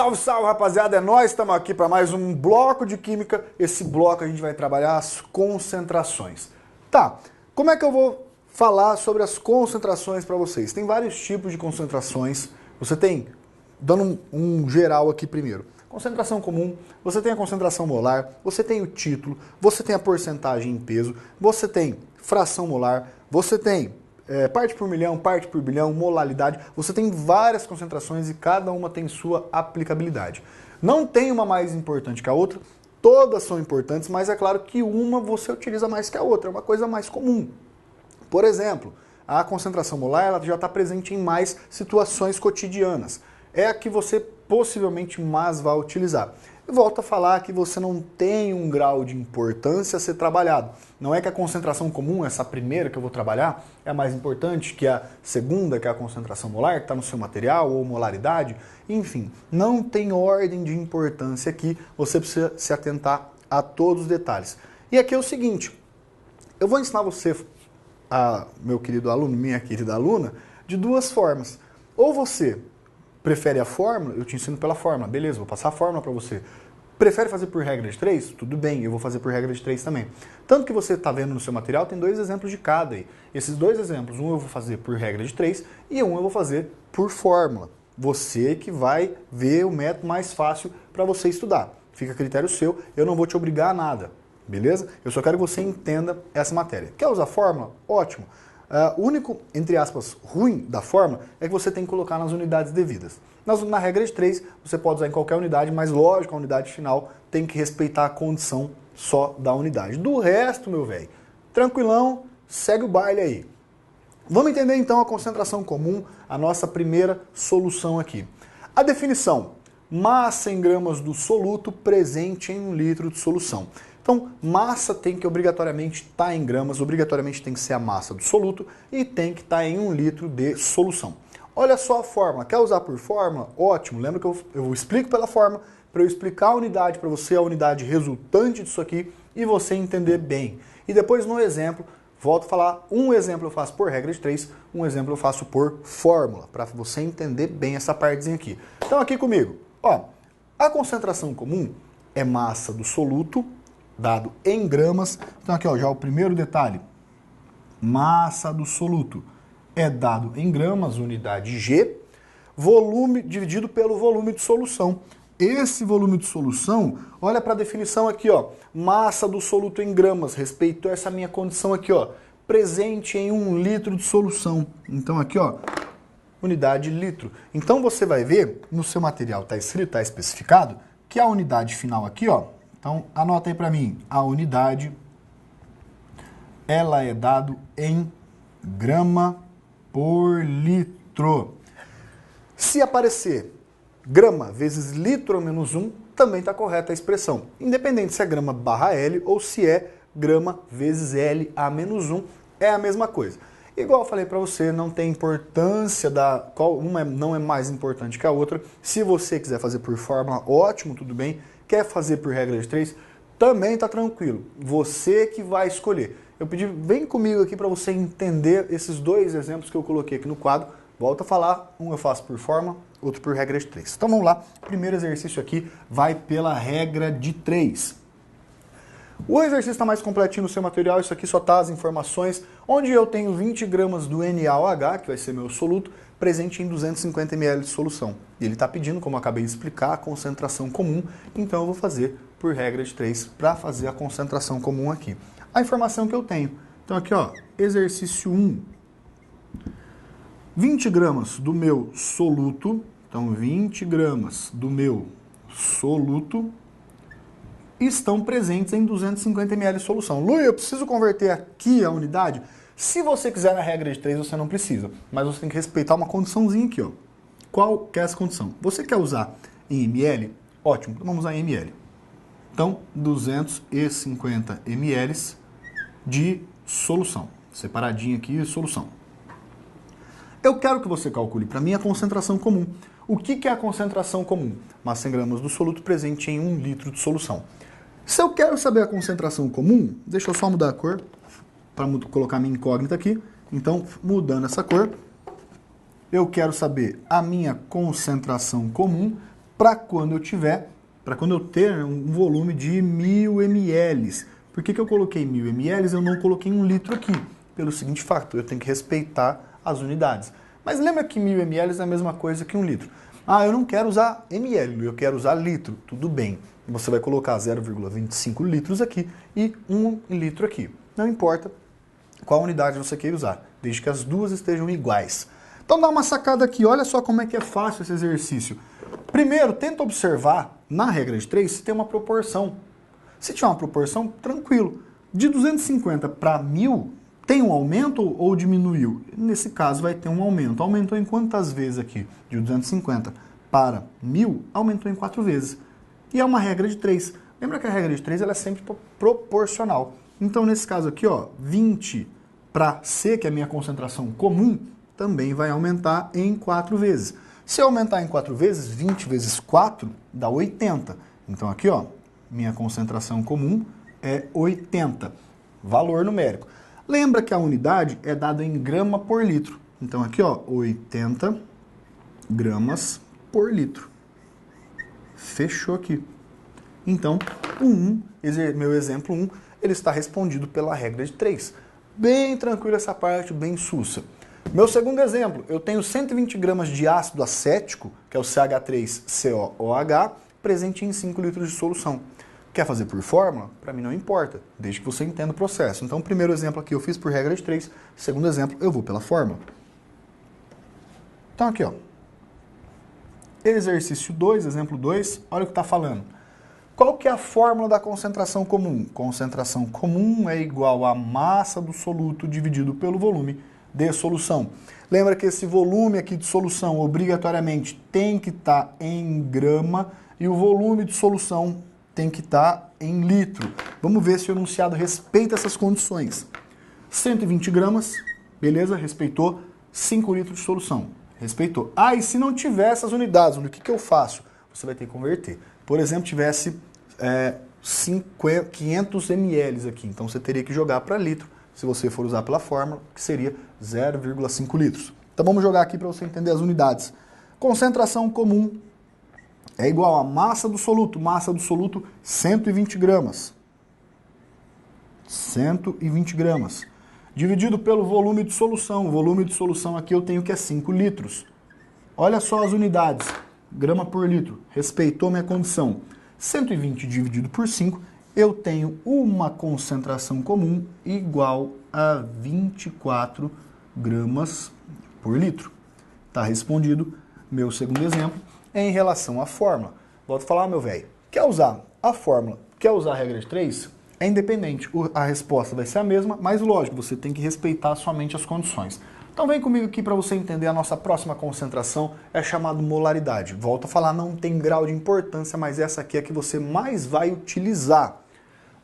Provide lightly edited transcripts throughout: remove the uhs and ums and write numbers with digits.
Salve, salve, rapaziada, é nóis, estamos aqui para mais um bloco de química. Esse bloco a gente vai trabalhar as concentrações. Tá, como é que eu vou falar sobre as concentrações para vocês? Tem vários tipos de concentrações. Você tem, dando um geral aqui primeiro, concentração comum, você tem a concentração molar, você tem o título, você tem a porcentagem em peso, você tem fração molar, você tem parte por milhão, parte por bilhão, molalidade. Você tem várias concentrações e cada uma tem sua aplicabilidade. Não tem uma mais importante que a outra, todas são importantes, mas é claro que uma você utiliza mais que a outra, é uma coisa mais comum. Por exemplo, a concentração molar ela já está presente em mais situações cotidianas. É a que você possivelmente mais vai utilizar. Eu volto a falar que você não tem um grau de importância a ser trabalhado. Não é que a concentração comum, essa primeira que eu vou trabalhar, é a mais importante que a segunda, que é a concentração molar, que está no seu material, ou molaridade. Enfim, não tem ordem de importância aqui, você precisa se atentar a todos os detalhes. E aqui é o seguinte, eu vou ensinar você, meu querido aluno, minha querida aluna, de duas formas. Ou você prefere a fórmula? Eu te ensino pela fórmula. Beleza, vou passar a fórmula para você. Prefere fazer por regra de 3? Tudo bem, eu vou fazer por regra de 3 também. Tanto que você está vendo no seu material, tem dois exemplos de cada aí. Esses dois exemplos, um eu vou fazer por regra de 3 e um eu vou fazer por fórmula. Você que vai ver o método mais fácil para você estudar. Fica a critério seu, eu não vou te obrigar a nada, beleza? Eu só quero que você entenda essa matéria. Quer usar fórmula? Ótimo. O único, entre aspas, ruim da fórmula é que você tem que colocar nas unidades devidas. Na regra de 3, você pode usar em qualquer unidade, mas lógico, a unidade final tem que respeitar a condição só da unidade. Do resto, meu velho, tranquilão, segue o baile aí. Vamos entender então a concentração comum, a nossa primeira solução aqui. A definição, massa em gramas do soluto presente em 1 litro de solução. Então, massa tem que obrigatoriamente estar em gramas, obrigatoriamente tem que ser a massa do soluto e tem que estar em 1 litro de solução. Olha só a fórmula, quer usar por fórmula? Ótimo, lembra que eu explico pela fórmula para eu explicar a unidade para você, a unidade resultante disso aqui e você entender bem. E depois no exemplo, volto a falar, um exemplo eu faço por regra de 3, um exemplo eu faço por fórmula, para você entender bem essa partezinha aqui. Então aqui comigo, ó, a concentração comum é massa do soluto, dado em gramas. Então aqui ó, já o primeiro detalhe, massa do soluto é dado em gramas, unidade G, volume dividido pelo volume de solução. Esse volume de solução, olha para a definição aqui, ó, massa do soluto em gramas, respeito a essa minha condição aqui, ó, presente em 1 litro de solução. Então aqui, ó, unidade litro. Então você vai ver, no seu material está escrito, está especificado, que a unidade final aqui, ó, então anota aí para mim, a unidade, ela é dado em grama por litro. Se aparecer grama vezes litro menos 1, também está correta a expressão. Independente se é grama barra L ou se é grama vezes L a menos 1, é a mesma coisa. Igual eu falei para você, não tem importância qual uma não é mais importante que a outra. Se você quiser fazer por fórmula, ótimo, tudo bem. Quer fazer por regra de 3, também está tranquilo. Você que vai escolher. Eu pedi, vem comigo aqui para você entender esses dois exemplos que eu coloquei aqui no quadro. Volto a falar, um eu faço por fórmula, outro por regra de 3. Então vamos lá, primeiro exercício aqui vai pela regra de 3. O exercício está mais completinho no seu material, isso aqui só está as informações, onde eu tenho 20 gramas do NaOH, que vai ser meu soluto, presente em 250 ml de solução. E ele está pedindo, como eu acabei de explicar, a concentração comum, então eu vou fazer por regra de 3 para fazer a concentração comum aqui. A informação que eu tenho. Então aqui, ó, exercício 1. 20 gramas do meu soluto, então 20 gramas do meu soluto estão presentes em 250 ml de solução. Lu, eu preciso converter aqui a unidade? Se você quiser na regra de 3, você não precisa, mas você tem que respeitar uma condiçãozinha aqui, ó. Qual que é essa condição? Você quer usar em ml? Ótimo, então vamos usar em ml. Então, 250 ml de solução. Separadinho aqui, solução. Eu quero que você calcule para mim a concentração comum. O que é a concentração comum? Massa em gramas do soluto presente em 1 litro de solução. Se eu quero saber a concentração comum, deixa eu só mudar a cor, para colocar minha incógnita aqui. Então, mudando essa cor, eu quero saber a minha concentração comum para quando eu ter um volume de 1000 ml. Por que eu coloquei 1000 ml? Eu não coloquei 1 litro aqui. Pelo seguinte fato, eu tenho que respeitar as unidades. Mas lembra que 1000 ml é a mesma coisa que 1 litro. Ah, eu não quero usar ml, eu quero usar litro. Tudo bem. Você vai colocar 0,25 litros aqui e 1 litro aqui. Não importa qual unidade você queira usar, desde que as duas estejam iguais. Então dá uma sacada aqui, olha só como é que é fácil esse exercício. Primeiro, tenta observar, na regra de 3, se tem uma proporção. Se tiver uma proporção, tranquilo. De 250 para 1000, tem um aumento ou diminuiu? Nesse caso vai ter um aumento. Aumentou em quantas vezes aqui? De 250 para 1000, aumentou em 4 vezes. E é uma regra de 3. Lembra que a regra de 3 ela é sempre proporcional. Então, nesse caso aqui, ó, 20 para C, que é a minha concentração comum, também vai aumentar em 4 vezes. Se eu aumentar em 4 vezes, 20 vezes 4 dá 80. Então aqui, ó, minha concentração comum é 80. Valor numérico. Lembra que a unidade é dada em grama por litro. Então aqui, ó, 80 gramas por litro. Fechou aqui. Então, meu exemplo 1, ele está respondido pela regra de 3. Bem tranquilo essa parte, bem sussa. Meu segundo exemplo, eu tenho 120 gramas de ácido acético, que é o CH3COOH, presente em 5 litros de solução. Quer fazer por fórmula? Para mim não importa, desde que você entenda o processo. Então, o primeiro exemplo aqui eu fiz por regra de 3, segundo exemplo eu vou pela fórmula. Então aqui, ó. Exercício 2, exemplo 2, olha o que está falando. Qual que é a fórmula da concentração comum? Concentração comum é igual à massa do soluto dividido pelo volume de solução. Lembra que esse volume aqui de solução obrigatoriamente tem que estar em grama e o volume de solução tem que estar em litro. Vamos ver se o enunciado respeita essas condições. 120 gramas, beleza, respeitou. 5 litros de solução, respeitou. Ah, e se não tiver essas unidades, o que eu faço? Você vai ter que converter. Por exemplo, tivesse 500 ml aqui, então você teria que jogar para litro, se você for usar pela fórmula, que seria 0,5 litros. Então vamos jogar aqui para você entender as unidades. Concentração comum é igual a massa do soluto 120 gramas. 120 gramas. Dividido pelo volume de solução. O volume de solução aqui eu tenho que é 5 litros. Olha só as unidades. Grama por litro. Respeitou minha condição. 120 dividido por 5, eu tenho uma concentração comum igual a 24 gramas por litro. Está respondido meu segundo exemplo em relação à fórmula. Volto a falar, meu velho. Quer usar a fórmula, quer usar a regra de 3? É independente. A resposta vai ser a mesma, mas lógico, você tem que respeitar somente as condições. Então vem comigo aqui para você entender a nossa próxima concentração, é chamada molaridade. Volto a falar, não tem grau de importância, mas essa aqui é a que você mais vai utilizar.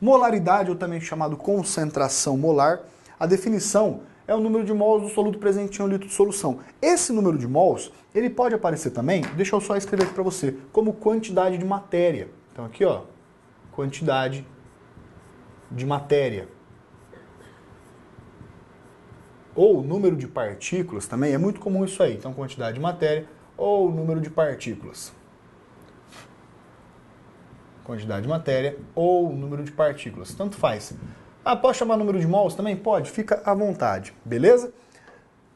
Molaridade, ou também chamado concentração molar, a definição é o número de mols do soluto presente em 1 litro de solução. Esse número de mols, ele pode aparecer também, deixa eu só escrever aqui para você, como quantidade de matéria. Então aqui, ó, quantidade de matéria. Ou número de partículas também, é muito comum isso aí. Então, quantidade de matéria ou número de partículas. Quantidade de matéria ou número de partículas, tanto faz. Ah, posso chamar número de mols também? Pode, fica à vontade, beleza?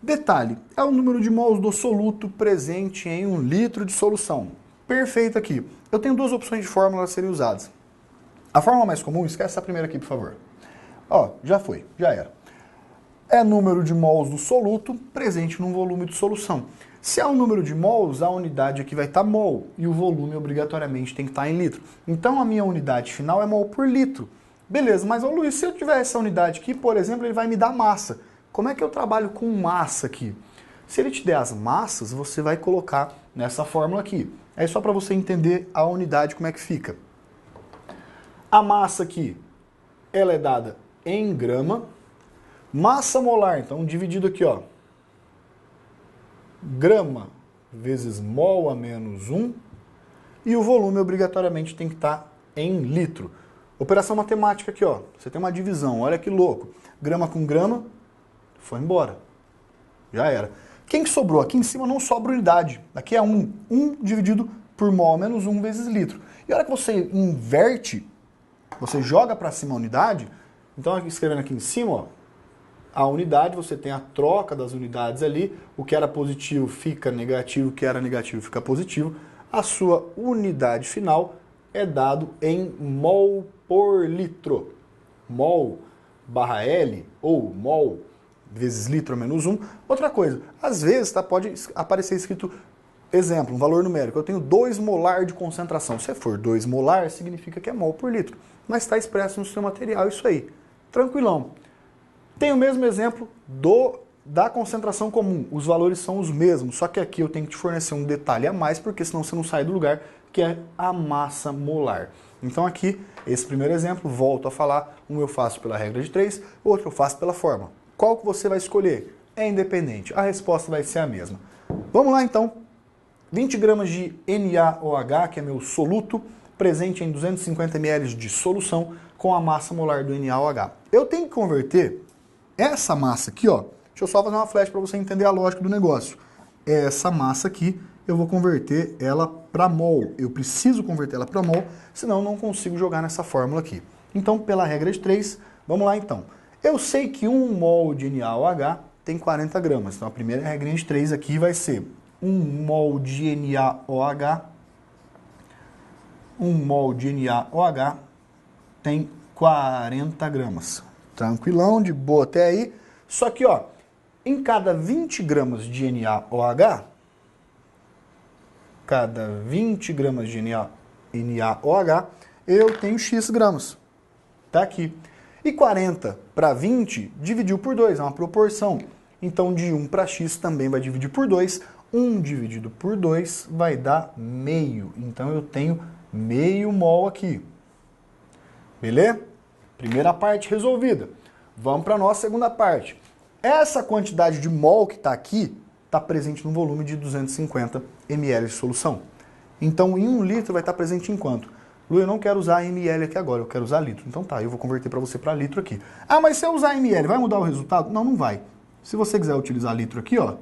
Detalhe, é o número de mols do soluto presente em 1 litro de solução. Perfeito aqui. Eu tenho duas opções de fórmula a serem usadas. A fórmula mais comum, esquece essa primeira aqui, por favor. Ó, já foi, já era. É número de mols do soluto presente num volume de solução. Se é um número de mols, a unidade aqui vai estar mol e o volume obrigatoriamente tem que estar em litro. Então a minha unidade final é mol por litro. Beleza, mas ô Luiz, se eu tiver essa unidade aqui, por exemplo, ele vai me dar massa. Como é que eu trabalho com massa aqui? Se ele te der as massas, você vai colocar nessa fórmula aqui. É só para você entender a unidade como é que fica. A massa aqui, ela é dada em grama. Massa molar, então dividido aqui, ó. Grama vezes mol a menos 1. E o volume obrigatoriamente tem que estar em litro. Operação matemática aqui, ó. Você tem uma divisão, olha que louco. Grama com grama, foi embora. Já era. Quem que sobrou? Aqui em cima não sobra unidade. Aqui é 1. 1 dividido por mol menos 1 vezes litro. E a hora que você inverte, você joga para cima a unidade, então escrevendo aqui em cima, ó, a unidade, você tem a troca das unidades ali, o que era positivo fica negativo, o que era negativo fica positivo, a sua unidade final é dado em mol por litro. Mol barra L ou mol vezes litro menos 1. Outra coisa, às vezes pode aparecer escrito, exemplo, um valor numérico, eu tenho 2 molar de concentração. Se for 2 molar, significa que é mol por litro. Mas está expresso no seu material isso aí. Tranquilão. Tem o mesmo exemplo da concentração comum. Os valores são os mesmos, só que aqui eu tenho que te fornecer um detalhe a mais, porque senão você não sai do lugar, que é a massa molar. Então aqui, esse primeiro exemplo, volto a falar, um eu faço pela regra de 3, o outro eu faço pela fórmula. Qual que você vai escolher? É independente, a resposta vai ser a mesma. Vamos lá então. 20 gramas de NaOH, que é meu soluto, presente em 250 ml de solução, com a massa molar do NaOH. Eu tenho que converter essa massa aqui, ó, deixa eu só fazer uma flash para você entender a lógica do negócio. Essa massa aqui, eu vou converter ela para mol. Eu preciso converter ela para mol, senão eu não consigo jogar nessa fórmula aqui. Então, pela regra de 3, vamos lá então. Eu sei que 1 mol de NaOH tem 40 gramas. Então, a primeira regrinha de 3 aqui vai ser 1 mol de NaOH. 1 mol de NaOH tem 40 gramas. Tranquilão, de boa até aí. Só que, ó, em cada 20 gramas de NaOH, eu tenho X gramas. Tá aqui. E 40 para 20 dividiu por 2, é uma proporção. Então, de 1 para X também vai dividir por 2. 1 dividido por 2 vai dar meio. Então, eu tenho meio mol aqui. Beleza? Primeira parte resolvida. Vamos para a nossa segunda parte. Essa quantidade de mol que está aqui está presente no volume de 250 ml de solução. Então, em 1 litro vai estar presente em quanto? Lu, eu não quero usar ml aqui agora, eu quero usar litro. Então tá, eu vou converter para você para litro aqui. Ah, mas se eu usar ml, vai mudar o resultado? Não, não vai. Se você quiser utilizar litro aqui, ó,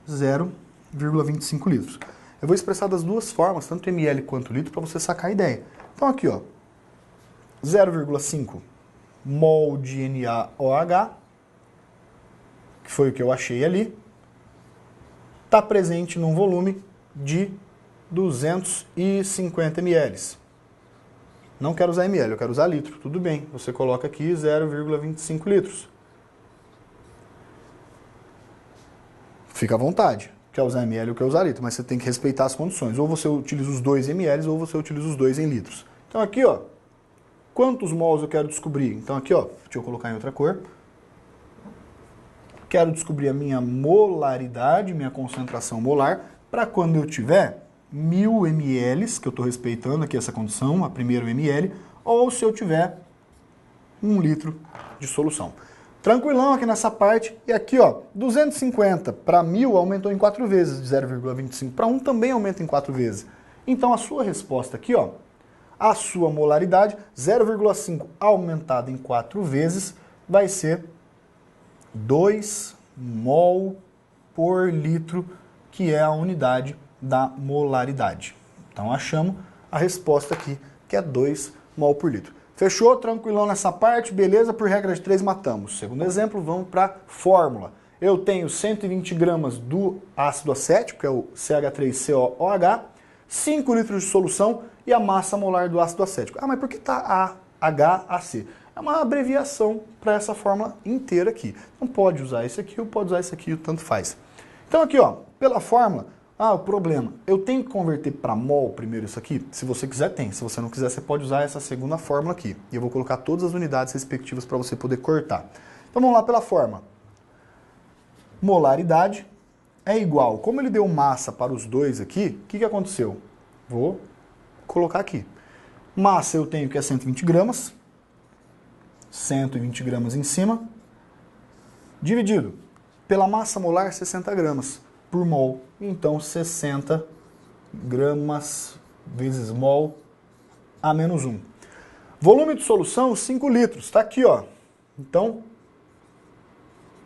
0,25 litros. Eu vou expressar das duas formas, tanto ml quanto litro, para você sacar a ideia. Então aqui, ó, 0,5 mol de NaOH, que foi o que eu achei ali, está presente num volume de 250 ml. Não quero usar ml, eu quero usar litro. Tudo bem, você coloca aqui 0,25 litros. Fica à vontade. Quer usar ml ou quer usar litro, mas você tem que respeitar as condições. Ou você utiliza os 2 ml ou você utiliza os 2 em litros. Então aqui, ó, quantos mols eu quero descobrir? Então aqui, ó, deixa eu colocar em outra cor. Quero descobrir a minha molaridade, minha concentração molar, para quando eu tiver 1000 ml, que eu estou respeitando aqui essa condição, a primeiro ml, ou se eu tiver 1 litro de solução. Tranquilão aqui nessa parte. E aqui, ó, 250 para 1000 aumentou em 4 vezes, de 0,25 para 1 também aumenta em 4 vezes. Então a sua resposta aqui, ó, a sua molaridade, 0,5 aumentada em 4 vezes, vai ser 2 mol por litro, que é a unidade da molaridade. Então achamos a resposta aqui, que é 2 mol por litro. Fechou? Tranquilão nessa parte? Beleza? Por regra de 3 matamos. Segundo exemplo, vamos para a fórmula. Eu tenho 120 gramas do ácido acético, que é o CH3COOH, 5 litros de solução e a massa molar do ácido acético. Ah, mas por que está AHAC? É uma abreviação para essa fórmula inteira aqui. Não pode usar isso aqui ou pode usar isso aqui, tanto faz. Então aqui, ó, pela fórmula, o problema, eu tenho que converter para mol primeiro isso aqui? Se você quiser, tem. Se você não quiser, você pode usar essa segunda fórmula aqui. E eu vou colocar todas as unidades respectivas para você poder cortar. Então vamos lá pela fórmula. Molaridade é igual, como ele deu massa para os dois aqui, o que aconteceu? Vou colocar aqui. Massa eu tenho que é 120 gramas. 120 gramas em cima, dividido pela massa molar, 60 gramas por mol. Então, 60 gramas vezes mol a menos 1. Volume de solução, 5 litros. Está aqui, ó. Então,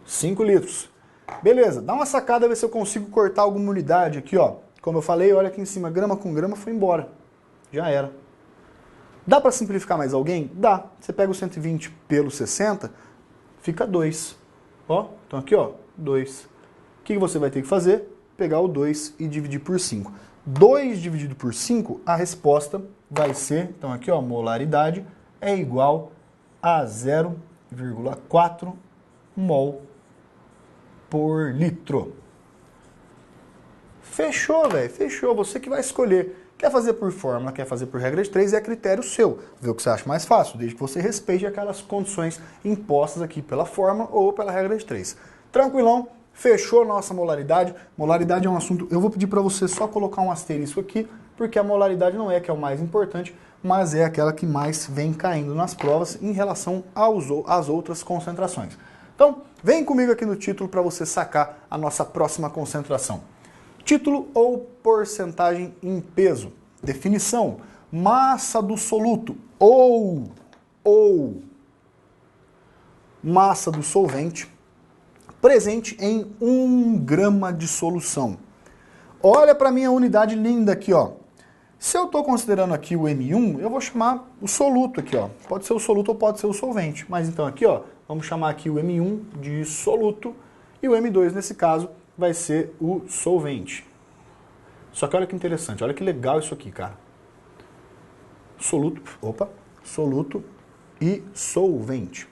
5 litros. Beleza, dá uma sacada, ver se eu consigo cortar alguma unidade aqui, ó. como eu falei, olha aqui em cima, grama com grama foi embora. Já era. Dá para simplificar mais alguém? Dá. Você pega o 120 pelo 60, fica 2. Ó, então aqui, ó, 2. O que você vai ter que fazer? Pegar o 2 e dividir por 5. 2 dividido por 5, a resposta vai ser, então aqui, ó, molaridade é igual a 0,4 mol por litro. Fechou, velho, fechou. Você que vai escolher. Quer fazer por fórmula, quer fazer por regra de 3, é critério seu. Vê o que você acha mais fácil, desde que você respeite aquelas condições impostas aqui pela fórmula ou pela regra de 3. Tranquilão, fechou nossa molaridade. Molaridade é um assunto, eu vou pedir para você só colocar um asterisco aqui, porque a molaridade não é que é o mais importante, mas é aquela que mais vem caindo nas provas em relação às outras concentrações. Então, vem comigo aqui no título para você sacar a nossa próxima concentração. Título ou porcentagem em peso. Definição: massa do soluto ou massa do solvente presente em 1 grama de solução. Olha para minha unidade linda aqui, ó. Se eu estou considerando aqui o M1, eu vou chamar o soluto aqui, ó. Pode ser o soluto ou pode ser o solvente. Mas então aqui, ó, vamos chamar aqui o M1 de soluto e o M2, nesse caso, vai ser o solvente. Só que olha que interessante, olha que legal isso aqui, cara. Soluto e solvente.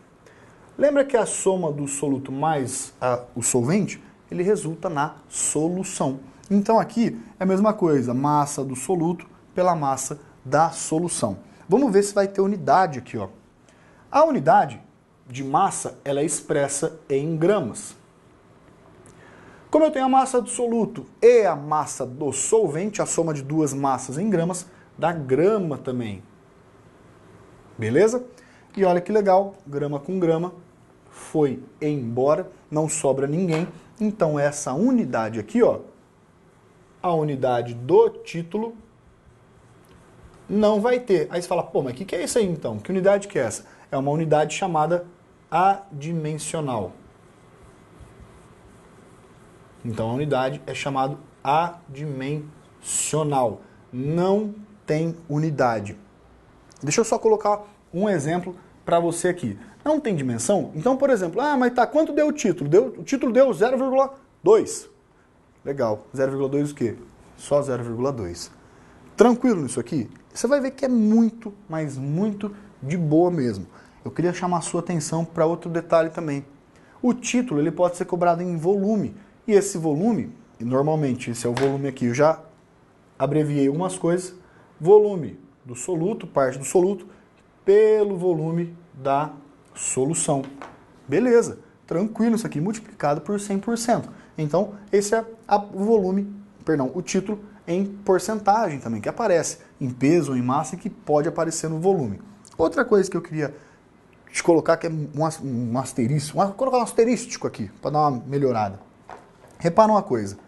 Lembra que a soma do soluto mais o solvente, ele resulta na solução. Então aqui é a mesma coisa, massa do soluto pela massa da solução. Vamos ver se vai ter unidade aqui, ó. A unidade de massa, ela é expressa em gramas. Como eu tenho a massa do soluto e a massa do solvente, a soma de duas massas em gramas, dá grama também. Beleza? E olha que legal, grama com grama, foi embora, não sobra ninguém. Então essa unidade aqui, ó, a unidade do título, não vai ter. Aí você fala, pô, mas o que é isso aí então? Que unidade que é essa? É uma unidade chamada adimensional. Então a unidade é chamada adimensional. Não tem unidade. Deixa eu só colocar um exemplo para você aqui. Não tem dimensão? Então, por exemplo, mas tá, quanto deu o título? O título deu 0,2. Legal. 0,2 o quê? Só 0,2. Tranquilo nisso aqui? Você vai ver que é muito, mas muito de boa mesmo. Eu queria chamar a sua atenção para outro detalhe também. O título ele pode ser cobrado em volume. E esse volume, normalmente esse é o volume aqui, eu já abreviei algumas coisas, volume do soluto, parte do soluto, pelo volume da solução. Beleza, tranquilo isso aqui, multiplicado por 100%. Então, esse é o título em porcentagem também, que aparece em peso ou em massa e que pode aparecer no volume. Outra coisa que eu queria te colocar, que é um asterisco, colocar um asterístico aqui, para dar uma melhorada. Repara uma coisa,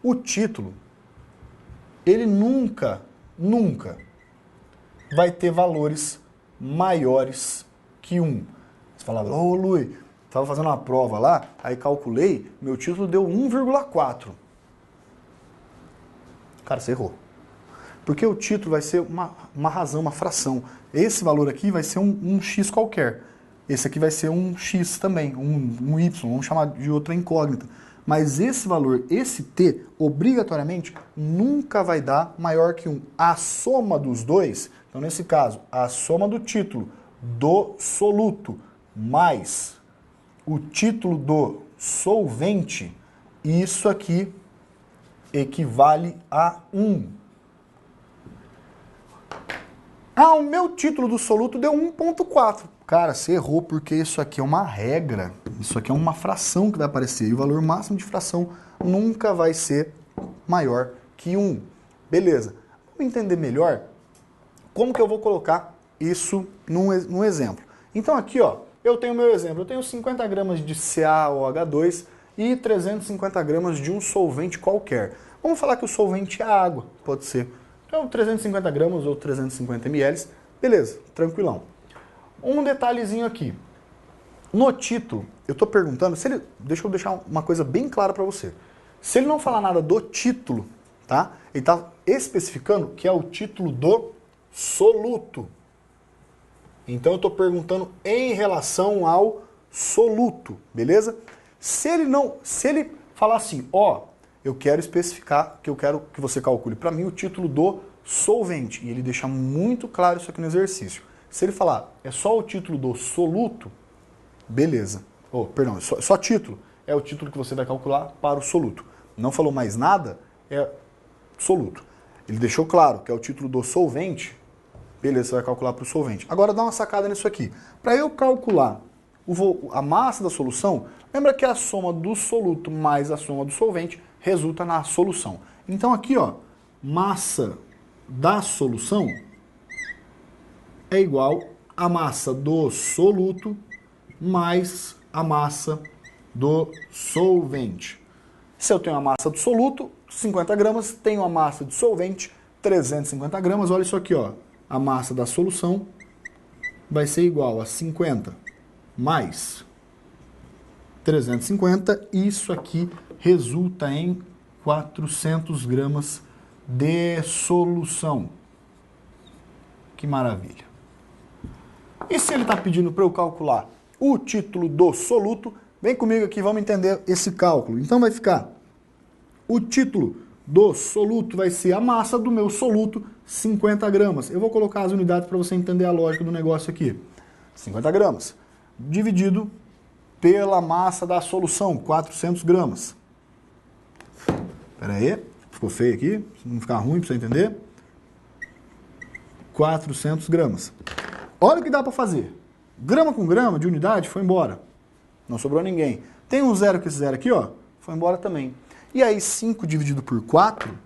o título, ele nunca vai ter valores maiores que 1. Você fala, ô Luiz, estava fazendo uma prova lá, aí calculei, meu título deu 1,4. Cara, você errou. Porque o título vai ser uma razão, uma fração. Esse valor aqui vai ser um x qualquer. Esse aqui vai ser um x também, um y, vamos chamar de outra incógnita. Mas esse valor, esse t, obrigatoriamente, nunca vai dar maior que 1. A soma dos dois, então nesse caso, a soma do título do soluto mais o título do solvente, isso aqui equivale a 1. O meu título do soluto deu 1,4. Cara, você errou porque isso aqui é uma regra. Isso aqui é uma fração que vai aparecer. E o valor máximo de fração nunca vai ser maior que 1. Beleza. Vamos entender melhor como que eu vou colocar isso num exemplo. Então aqui, ó, eu tenho meu exemplo. Eu tenho 50 gramas de CaOH2 e 350 gramas de um solvente qualquer. Vamos falar que o solvente é água, pode ser. Então 350 gramas ou 350 ml. Beleza, tranquilão. Um detalhezinho aqui. No título, eu estou perguntando, deixa eu deixar uma coisa bem clara para você. Se ele não falar nada do título, tá? Ele está especificando que é o título do soluto. Então eu estou perguntando em relação ao soluto, beleza? Se ele falar assim, ó, eu quero especificar que eu quero que você calcule para mim o título do solvente, e ele deixa muito claro isso aqui no exercício. Se ele falar, é só o título do soluto, beleza. Oh, perdão, só título, é o título que você vai calcular para o soluto. Não falou mais nada, é soluto. Ele deixou claro que é o título do solvente, beleza, você vai calcular para o solvente. Agora dá uma sacada nisso aqui. Para eu calcular a massa da solução, lembra que a soma do soluto mais a soma do solvente resulta na solução. Então aqui, ó, massa da solução é igual a massa do soluto mais a massa do solvente. Se eu tenho a massa do soluto, 50 gramas, tenho a massa do solvente, 350 gramas, olha isso aqui, ó. A massa da solução vai ser igual a 50 mais 350, isso aqui resulta em 400 gramas de solução. Que maravilha. E se ele está pedindo para eu calcular o título do soluto, vem comigo aqui, vamos entender esse cálculo. Então vai ficar, o título do soluto vai ser a massa do meu soluto, 50 gramas. Eu vou colocar as unidades para você entender a lógica do negócio aqui. 50 gramas, dividido pela massa da solução, 400 gramas. Espera aí, ficou feio aqui, não ficar ruim para você entender. 400 gramas. Olha o que dá para fazer. Grama com grama de unidade foi embora. Não sobrou ninguém. Tem um zero que esse zero aqui, ó, foi embora também. E aí 5 dividido por 4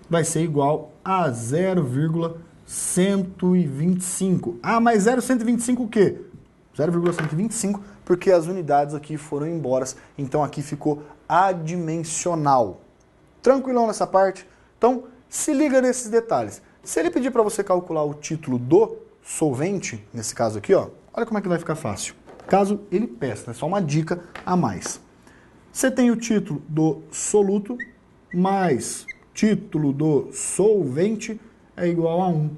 vai ser igual a 0,125. Ah, mas 0,125 o quê? 0,125 porque as unidades aqui foram embora. Então aqui ficou adimensional. Tranquilão nessa parte? Então se liga nesses detalhes. Se ele pedir para você calcular o título do solvente, nesse caso aqui, ó, olha como é que vai ficar fácil. Caso ele peça, é só uma dica a mais. Você tem o título do soluto mais título do solvente é igual a 1.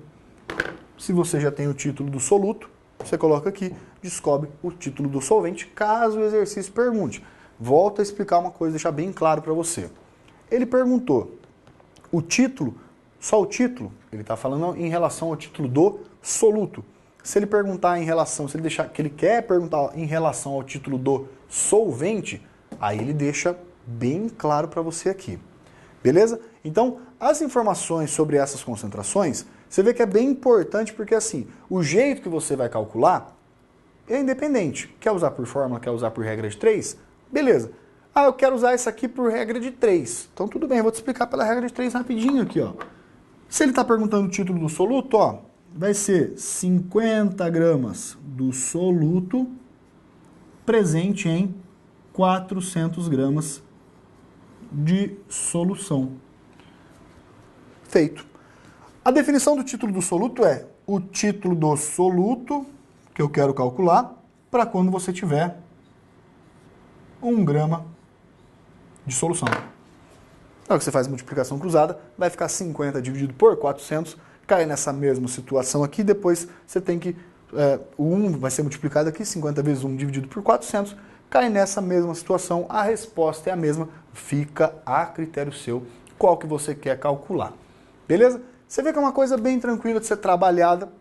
Se você já tem o título do soluto, você coloca aqui, descobre o título do solvente, caso o exercício pergunte. Volto a explicar uma coisa, deixar bem claro para você. Ele perguntou o título, só o título, ele está falando em relação ao título do soluto. Se ele perguntar em relação, se ele deixar que ele quer perguntar em relação ao título do solvente, aí ele deixa bem claro para você aqui. Beleza? Então, as informações sobre essas concentrações, você vê que é bem importante porque assim, o jeito que você vai calcular é independente. Quer usar por fórmula, quer usar por regra de 3? Beleza. Ah, eu quero usar isso aqui por regra de 3. Então tudo bem, eu vou te explicar pela regra de 3 rapidinho aqui, ó. Se ele está perguntando o título do soluto, ó, vai ser 50 gramas do soluto presente em 400 gramas de solução. Feito. A definição do título do soluto é o título do soluto que eu quero calcular para quando você tiver 1 grama de solução. Na hora que você faz multiplicação cruzada, vai ficar 50 dividido por 400, cai nessa mesma situação aqui, depois você tem que, o 1 vai ser multiplicado aqui, 50 vezes 1 dividido por 400, cai nessa mesma situação, a resposta é a mesma, fica a critério seu qual que você quer calcular. Beleza? Você vê que é uma coisa bem tranquila de ser trabalhada,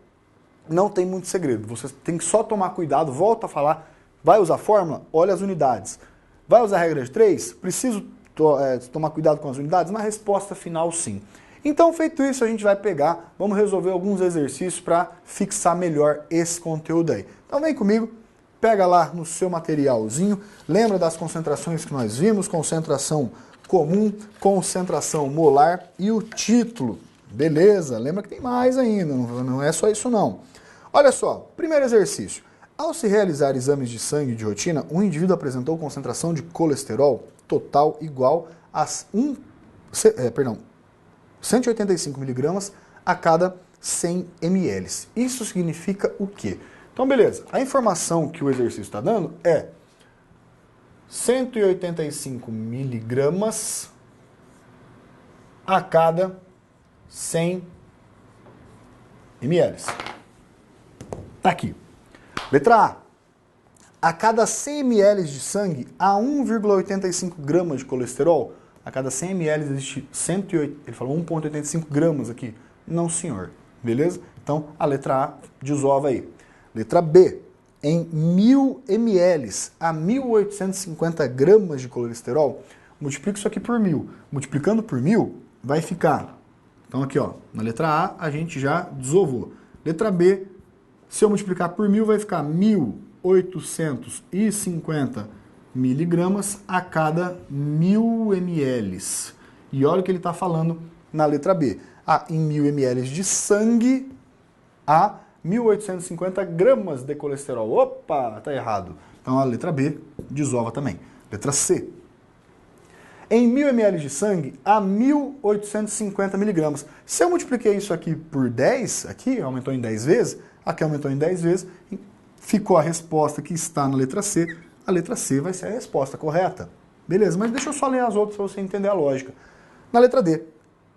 não tem muito segredo, você tem que só tomar cuidado, volto a falar, vai usar fórmula? Olha as unidades. Vai usar a regra de 3? Preciso tomar cuidado com as unidades? Na resposta final, sim. Então, feito isso, a gente vai pegar, vamos resolver alguns exercícios para fixar melhor esse conteúdo aí. Então vem comigo, pega lá no seu materialzinho, lembra das concentrações que nós vimos, concentração comum, concentração molar e o título. Beleza, lembra que tem mais ainda, não é só isso não. Olha só, primeiro exercício. Ao se realizar exames de sangue de rotina, um indivíduo apresentou concentração de colesterol total igual a 185 miligramas a cada 100 ml. Isso significa o quê? Então, beleza, a informação que o exercício está dando é 185 miligramas a cada 100 ml. Tá aqui. Letra A cada 100 ml de sangue há 1,85 gramas de colesterol. A cada 100 ml existe 108, ele falou 1,85 gramas aqui. Não, senhor. Beleza? Então, a letra A desova aí. Letra B. Em 1.000 ml a 1.850 gramas de colesterol, multiplica isso aqui por 1.000. Multiplicando por 1.000, vai ficar... Então aqui, ó, na letra A, a gente já desovou. Letra B, se eu multiplicar por 1.000, vai ficar 1.850 miligramas a cada 1.000 ml. E olha o que ele está falando na letra B. Em 1.000 ml de sangue, há 1.850 gramas de colesterol. Opa, tá errado. Então a letra B desova também. Letra C. Em 1.000 ml de sangue, há 1.850 miligramas. Se eu multipliquei isso aqui por 10, aqui aumentou em 10 vezes, aqui aumentou em 10 vezes, ficou a resposta que está na letra C. A letra C vai ser a resposta correta. Beleza, mas deixa eu só ler as outras para você entender a lógica. Na letra D,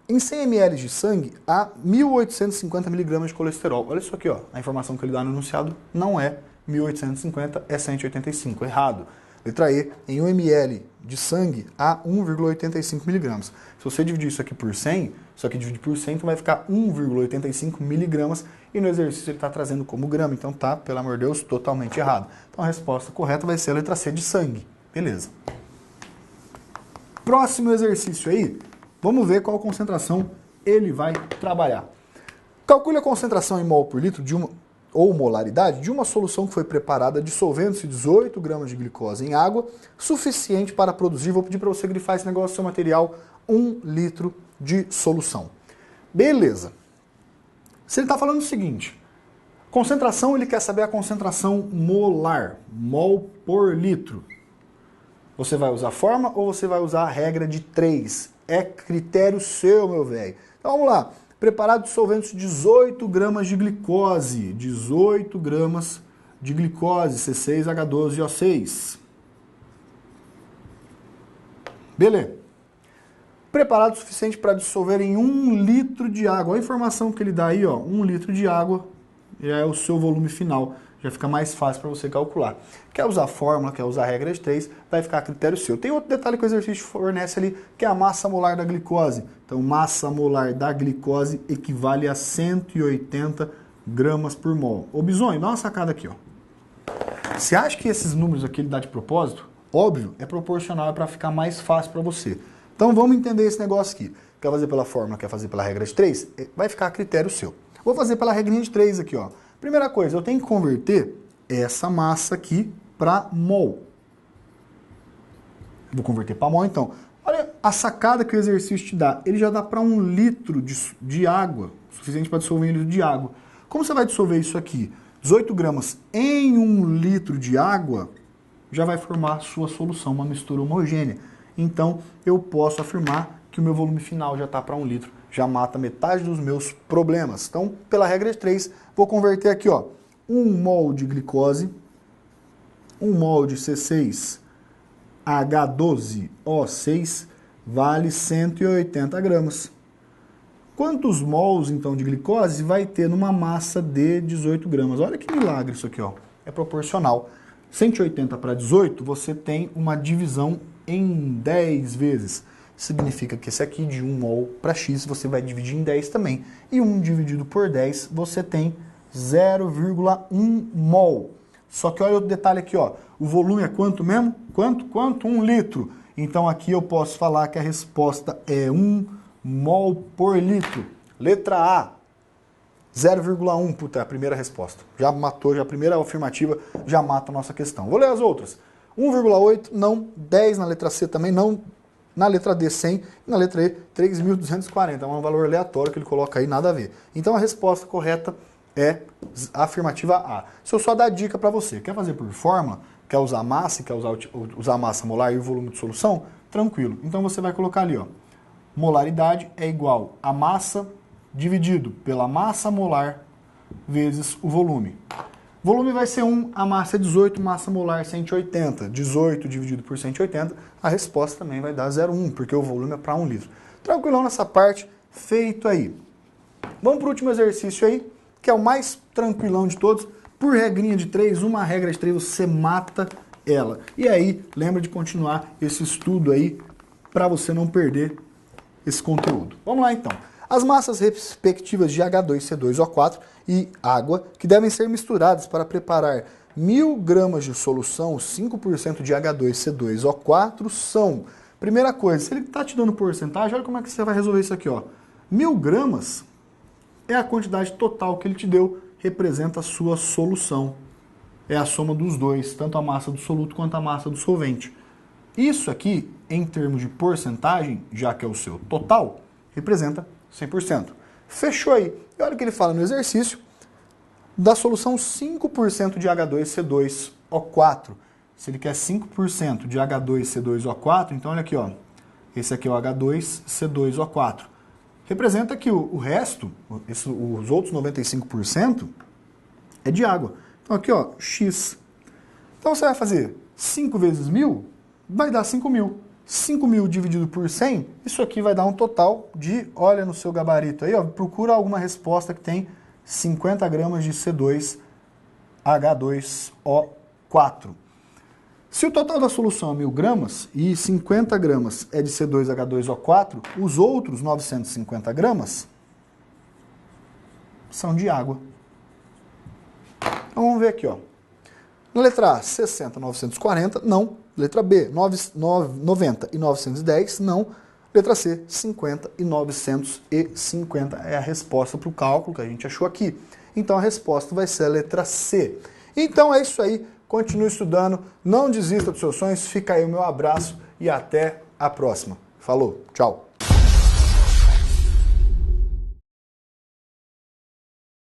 em 100 ml de sangue, há 1.850 miligramas de colesterol. Olha isso aqui, ó. A informação que ele dá no enunciado não é 1.850, é 185. Errado. Letra E, em 1 ml de sangue, há 1,85 miligramas. Se você dividir isso aqui por 100, isso aqui divide por 100, então vai ficar 1,85 miligramas. E no exercício ele está trazendo como grama. Então tá, pelo amor de Deus, totalmente errado. Então a resposta correta vai ser a letra C de sangue. Beleza. Próximo exercício aí. Vamos ver qual concentração ele vai trabalhar. Calcule a concentração em mol por litro ou molaridade de uma solução que foi preparada dissolvendo-se 18 gramas de glicose em água, suficiente para produzir, vou pedir para você grifar esse negócio, seu material, 1 litro de solução. Beleza. Se ele está falando o seguinte, concentração, ele quer saber a concentração molar, mol por litro. Você vai usar a fórmula ou você vai usar a regra de 3? É critério seu, meu velho. Então vamos lá. Preparado dissolvendo-se 18 gramas de glicose. 18 gramas de glicose, C6H12O6. Beleza. Preparado o suficiente para dissolver em 1 litro de água. Olha a informação que ele dá aí, ó. 1 litro de água já é o seu volume final. Já fica mais fácil para você calcular. Quer usar a fórmula, quer usar a regra de 3, vai ficar a critério seu. Tem outro detalhe que o exercício fornece ali, que é a massa molar da glicose. Então, massa molar da glicose equivale a 180 gramas por mol. Ô, Bisonho, dá uma sacada aqui, ó. Você acha que esses números aqui ele dá de propósito? Óbvio, é proporcional, é para ficar mais fácil para você. Então, vamos entender esse negócio aqui. Quer fazer pela fórmula, quer fazer pela regra de 3? Vai ficar a critério seu. Vou fazer pela regrinha de 3 aqui, ó. Primeira coisa, eu tenho que converter essa massa aqui para mol. Vou converter para mol, então. Olha a sacada que o exercício te dá. Ele já dá para 1 litro de água, suficiente para dissolver 1 litro de água. Como você vai dissolver isso aqui? 18 gramas em 1 litro de água, já vai formar a sua solução, uma mistura homogênea. Então, eu posso afirmar que o meu volume final já está para 1 litro. Já mata metade dos meus problemas. Então, pela regra de 3, vou converter aqui, ó, 1 mol de glicose, 1 mol de C6H12O6 vale 180 gramas. Quantos mols, então, de glicose vai ter numa massa de 18 gramas? Olha que milagre isso aqui, ó. É proporcional. 180 para 18, você tem uma divisão em 10 vezes. Significa que esse aqui de 1 mol para X você vai dividir em 10 também. E 1 dividido por 10 você tem 0,1 mol. Só que olha o detalhe aqui, ó. O volume é quanto mesmo? Quanto? 1 litro. Então aqui eu posso falar que a resposta é 1 mol por litro. Letra A. 0,1, puta, é a primeira resposta. Já matou, já a primeira afirmativa já mata a nossa questão. Vou ler as outras. 1,8, não. 10 na letra C também, não. Na letra D, 100. E na letra E, 3.240. É um valor aleatório que ele coloca aí, nada a ver. Então a resposta correta é a afirmativa A. Se eu só dar dica para você, quer fazer por fórmula, quer usar massa, quer usar massa molar e o volume de solução, tranquilo. Então você vai colocar ali, ó. Molaridade é igual a massa dividido pela massa molar vezes o volume. Volume vai ser 1, a massa é 18, massa molar 180. 18 dividido por 180, a resposta também vai dar 0,1, porque o volume é para 1 litro. Tranquilão nessa parte, feito aí. Vamos para o último exercício aí, que é o mais tranquilão de todos. Por regrinha de 3, uma regra de 3, você mata ela. E aí, lembra de continuar esse estudo aí, para você não perder esse conteúdo. Vamos lá então. As massas respectivas de H2CO4 e água, que devem ser misturadas para preparar 1000 gramas de solução, 5% de H2CO4 são... Primeira coisa, se ele está te dando porcentagem, olha como é que você vai resolver isso aqui, ó. 1000 gramas é a quantidade total que ele te deu, representa a sua solução. É a soma dos dois, tanto a massa do soluto quanto a massa do solvente. Isso aqui, em termos de porcentagem, já que é o seu total, representa 100%. Fechou aí. E olha o que ele fala no exercício, da solução 5% de H2C2O4. Se ele quer 5% de H2C2O4, então olha aqui, ó. Esse aqui é o H2C2O4. Representa que o resto, os outros 95%, é de água. Então aqui, ó, X. Então você vai fazer 5 vezes 1000, vai dar 5.000. 5.000 dividido por 100, isso aqui vai dar um total de, olha no seu gabarito aí, ó, procura alguma resposta que tem 50 gramas de C2H2O4. Se o total da solução é 1000 gramas e 50 gramas é de C2H2O4, os outros 950 gramas são de água. Então vamos ver aqui, ó. Na letra A, 60, 940, não. Letra B, 90 e 910, não. Letra C, 50 e 950 é a resposta para o cálculo que a gente achou aqui. Então a resposta vai ser a letra C. Então é isso aí, continue estudando, não desista dos seus sonhos, fica aí o meu abraço e até a próxima. Falou, tchau!